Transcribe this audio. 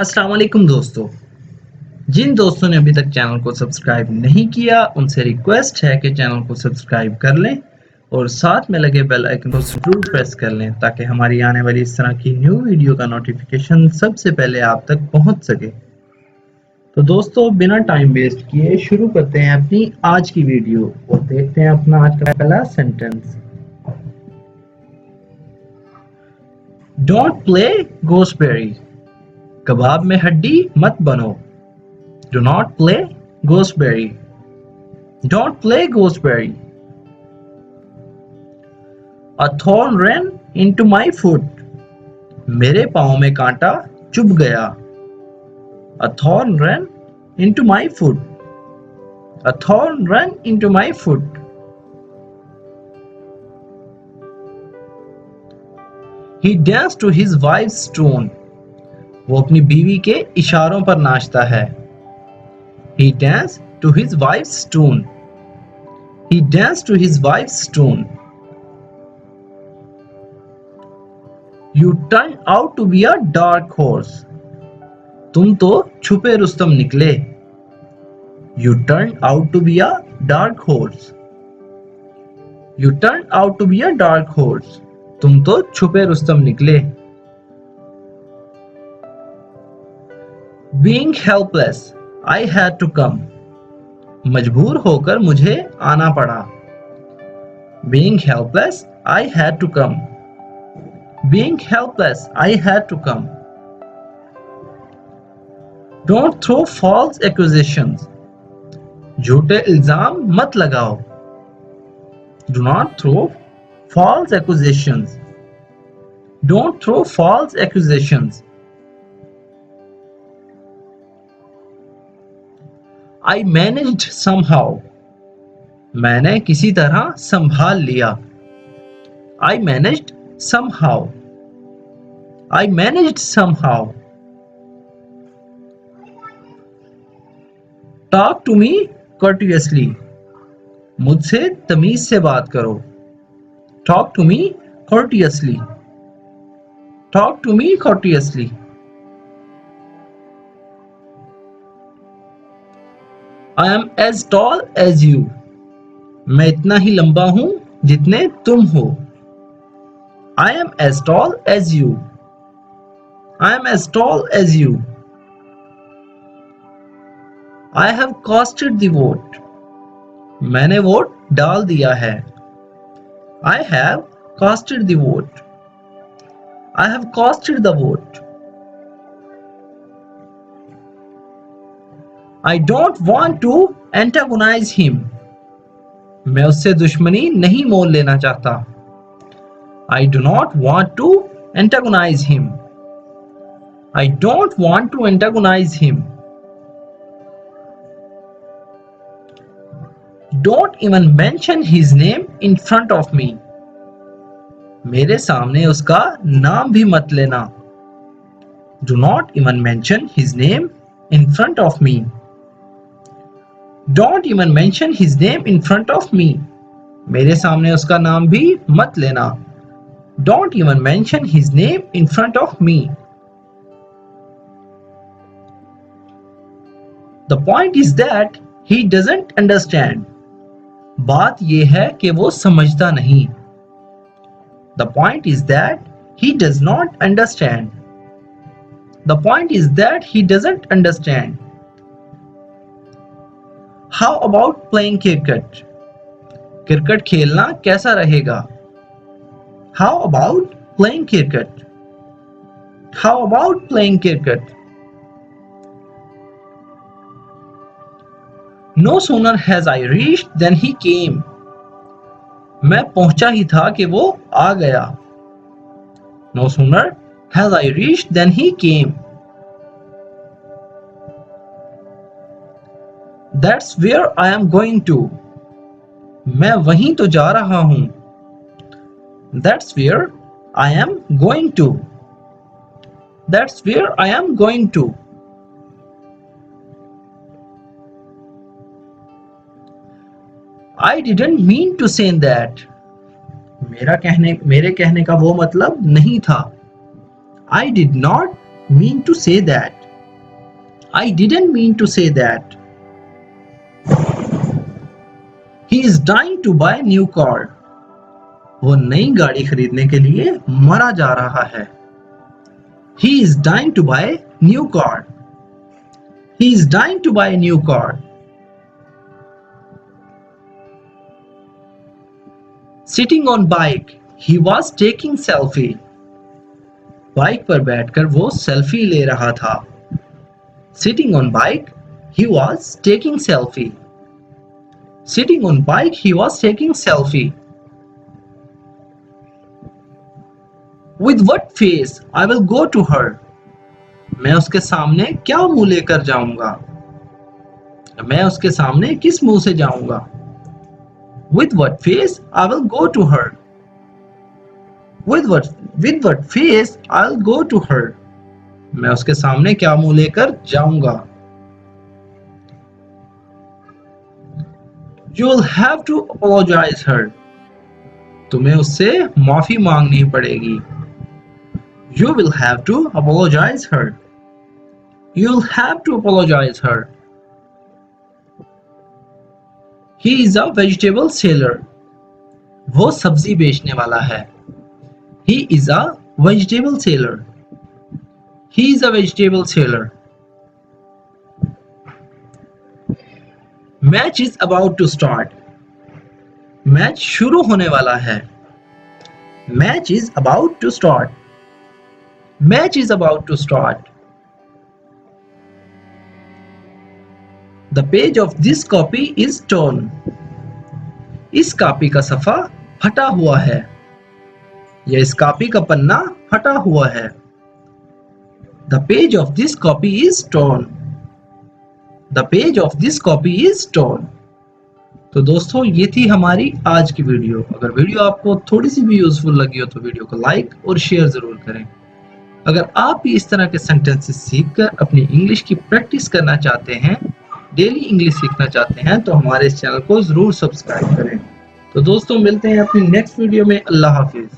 अस्सलाम वालेकुम दोस्तों। जिन दोस्तों ने अभी तक चैनल को सब्सक्राइब नहीं किया उनसे रिक्वेस्ट है कि चैनल को सब्सक्राइब कर लें और साथ में लगे बेल आइकन को जरूर प्रेस कर लें ताकि हमारी आने वाली इस तरह की न्यू वीडियो का नोटिफिकेशन सबसे पहले आप तक पहुंच सके। तो दोस्तों बिना टाइम वेस्ट किए शुरू करते हैं अपनी आज की वीडियो और देखते हैं अपना आज का पहला सेंटेंस। डोंट प्ले गोस्टबेरी, कबाब में हड्डी मत बनो। Do not play gooseberry. Don't play gooseberry. A thorn ran into my foot. मेरे पाँव में कांटा चुभ गया। A thorn ran into my foot. A thorn ran into my foot. He danced to his wife's tune. वो अपनी बीवी के इशारों पर नाचता है। He danced to his wife's tune. He danced to his wife's tune. You turned out to be a dark horse. तुम तो छुपे रुस्तम निकले। You turned out to be a dark horse. You turned out to be a dark horse. तुम तो छुपे रुस्तम निकले। Being helpless, I had to come. मजबूर होकर मुझे आना पड़ा। Being helpless, I had to come. Being helpless, I had to come. Don't throw false accusations. झूठे इल्जाम मत लगाओ। Do not throw false accusations. Don't throw false accusations. I managed somehow. मैंने किसी तरह संभाल लिया। I managed somehow. I managed somehow. Talk to me courteously. मुझसे तमीज से बात करो। Talk to me courteously. Talk to me courteously. I am as tall as you. मैं इतना ही लंबा हूं जितने तुम हो। I am as tall as you. I am as tall as you. I have casted the vote. मैंने vote डाल दिया है। I have casted the vote. I have casted the vote. I don't want to antagonize him. मैं उससे दुश्मनी नहीं मोल लेना चाहता। I do not want to antagonize him. I don't want to antagonize him. Don't even mention his name in front of me. मेरे सामने उसका नाम भी मत लेना। Do not even mention his name in front of me. Don't even mention his name in front of me. मेरे सामने उसका नाम भी मत लेना। Don't even mention his name in front of me. The point is that he doesn't understand. बात ये है कि वो समझता नहीं। The point is that he does not understand. The point is that he doesn't understand. How about playing cricket? Cricket खेलना कैसा रहेगा? How about playing cricket? How about playing cricket? No sooner has I reached than he came. मैं पहुंचा ही था कि वो आ गया। No sooner has I reached than he came. That's where I am going to. मैं वहीं तो जा रहा हूं। That's where I am going to. That's where I am going to. I didn't mean to say that. मेरे कहने का वो मतलब नहीं था। I did not mean to say that. I didn't mean to say that. He is dying to buy a new car. वो नई गाड़ी खरीदने के लिए मरा जा रहा है. He is dying to buy a new car. He is dying to buy a new car. Sitting on bike, he was taking selfie. Bike पर बैठकर वो सेल्फी ले रहा था. Sitting on bike, he was taking selfie. Sitting on bike, he was taking selfie. With what face I will go to her? मैं उसके सामने क्या मुंह लेकर जाऊंगा? मैं उसके सामने किस मुंह से जाऊंगा? With what face I will go to her? With what face I'll go to her? मैं उसके सामने क्या मुंह लेकर जाऊंगा? You'll have to apologize her. तुम्हें उससे माफी मांगनी पड़ेगी. You will have to apologize her. You'll have to apologize her. He is a vegetable seller. वो सब्जी बेचने वाला है. He is a vegetable seller. He is a vegetable seller. Match is about to start. Match शुरू होने वाला है. Match is about to start. Match is about to start. The page of this copy is torn. इस copy का सफ़ा फटा हुआ है. या इस कॉपी का पन्ना फटा हुआ है. The page of this copy is torn. The page of this copy is torn. तो दोस्तों ये थी हमारी आज की वीडियो. अगर वीडियो आपको थोड़ी सी भी यूजफुल लगी हो तो वीडियो को लाइक और शेयर जरूर करें. अगर आप भी इस तरह के सेंटेंसेस सीखकर अपनी इंग्लिश की प्रैक्टिस करना चाहते हैं, डेली इंग्लिश सीखना चाहते हैं, तो हमारे इस चैनल को जरूर सब्सक्राइब करें. तो दोस्तों मिलते हैं अपनी नेक्स्ट वीडियो में. अल्लाह हाफिज.